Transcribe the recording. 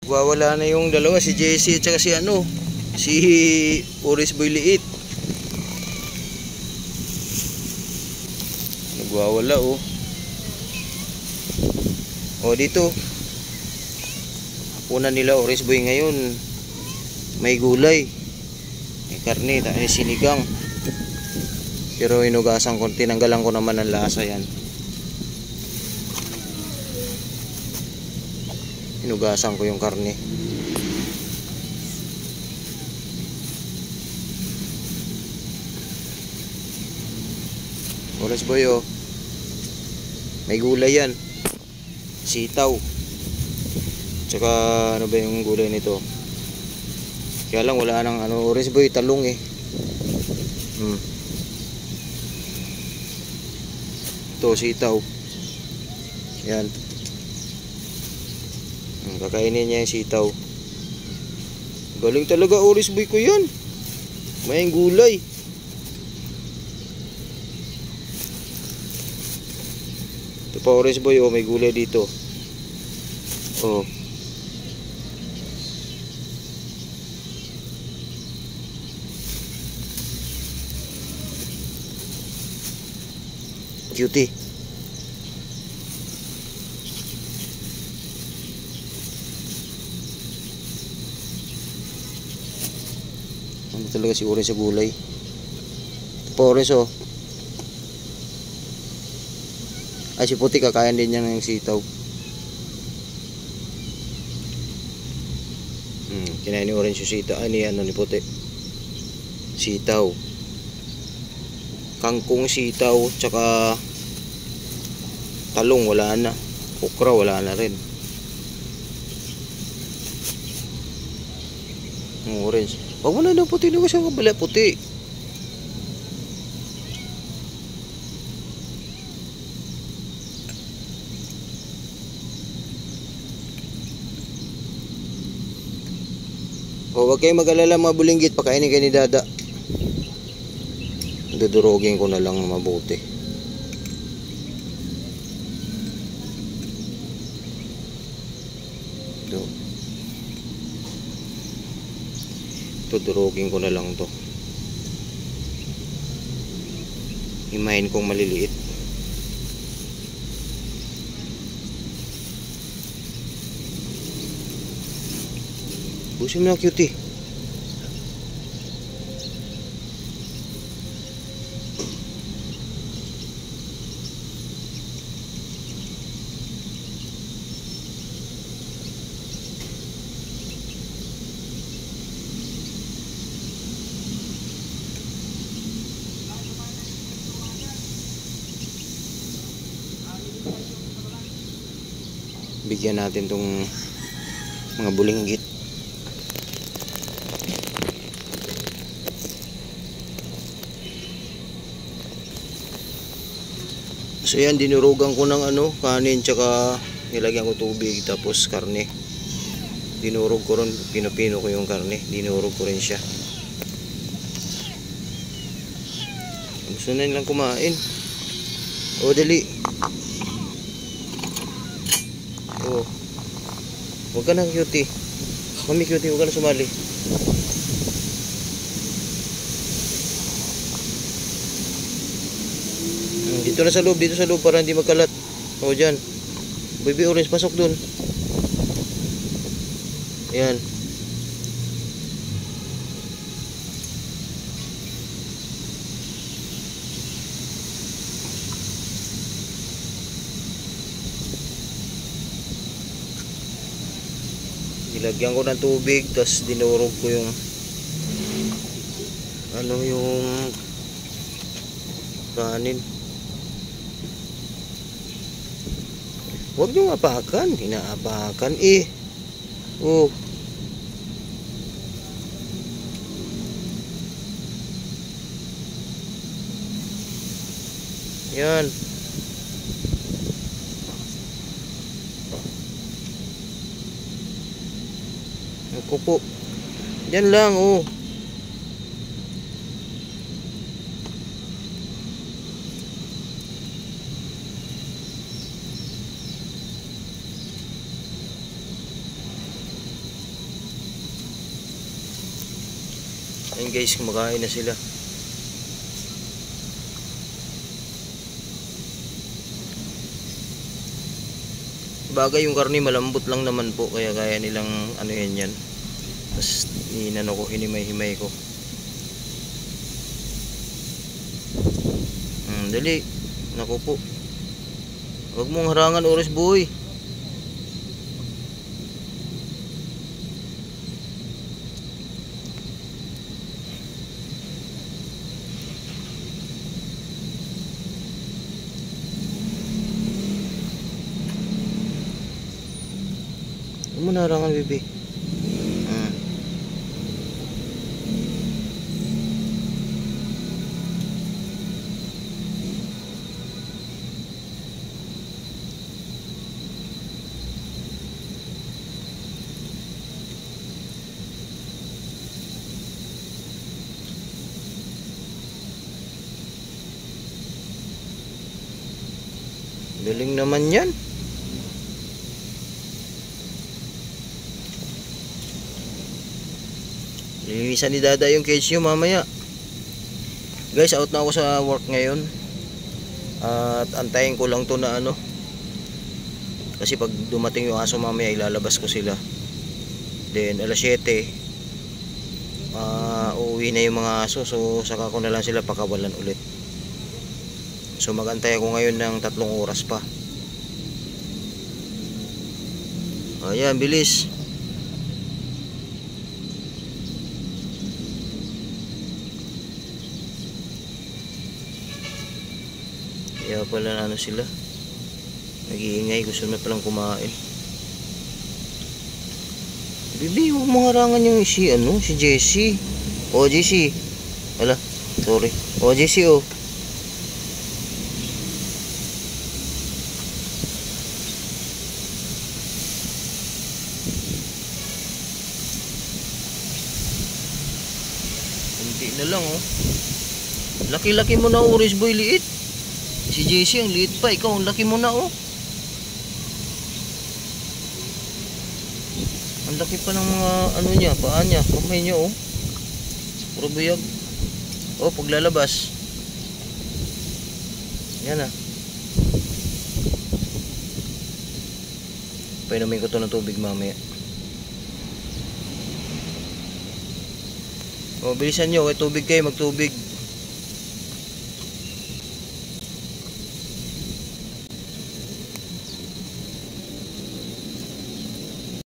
Wawala na yung dalawa, si JC at saka si Oris Boy Liit. Nagwawala oh. O dito. Hapunan nila Oris Boy ngayon. May gulay. May karne, may sinigang. Pero inugasan ko, tinanggalan ko naman ang lasa yan. Inugasan ko yung karne. Oris Boy oh. May gulay yan. Sitaw. Tsaka ano ba yung gulay nito? Kaya lang wala nang Oris Boy, talong eh. Ito sitaw. Yan. Kakainin niya yung sitaw. Galing talaga Oris Boy ko yan. May gulay. Ito pa Oris Boy oh, may gulay dito. Oh. Cutie. Ano talaga si Oris sa gulay. Ito pa Oris oh. Ay si Puti kakain din niya ng sitaw. Kinain ni Orange yung sitaw. Ni Puti. Sitaw. Kangkong, sitaw, tsaka talong wala na. Okra wala na rin. Orange. Wag mo na daw Puti. Ano kasi ang kabala Puti? O wag kayong mag-alala mga bulinggit. Pakainin kayo ni Dada. Dudurogin ko na lang mabuti. Dudurogin ko na lang to. Himayin kong maliliit. Busin mo na cutie. Bigyan natin tong mga bulinggit. So yan, dinurugan ko ng kanin tsaka nilagyan ko tubig tapos karne. Dinurog ko rin, pinupino ko yung karne, dinurog ko rin siya. Gusto na nilang kumain. O dali. O. Huwag ka na cutie. Mami cutie, huwag ka na sumali. Dito na sa loob, para hindi magkalat. O dyan. Baby Orange, pasok dun. Ayan. Nilagyan ko ng tubig, tapos dinurog ko yung yung kanin. Huwag nyo apakan, hinaapakan eh. Oh. Yan. Ako po. Yan lang oh. Ayun guys, kumakain na sila. Bagay yung karne malambot lang naman po, kaya kaya nilang ano yan. Tapos inano ko, hinimay-himay ko. Dali. Naku po. Huwag mong harangan oras boy. Huwag mo na harangan bebe. Galing naman yan. Lilinisan ni Dada yung cage nyo mamaya. Guys, out na ako sa work ngayon. At antayin ko lang to na ano. Kasi pag dumating yung aso mamaya, ilalabas ko sila. Then alas 7 uuwi na yung mga aso. So saka ko na lang sila pakawalan ulit. So magantay ako ngayon ng 3 oras pa. Ayan, bilis. Kaya pala ano sila, nag-iingay, gusto na palang kumain. Bibi, huwag mo harangan yung si Jessie. O Jessie. Ala, sorry. O Jessie o. Kunti na lang oh. Laki-laki mo na orange boy, liit. Si Jessie ang liit pa, ikaw ang laki mo na oh. Ang laki pa ng mga ano niya, paa niya, kamay niya oh. Puro buyag. Oh, paglalabas. Yan ah. Painumin ko to ng tubig mamaya. Oh, bilisan nyo, kay tubig kayo, magtubig.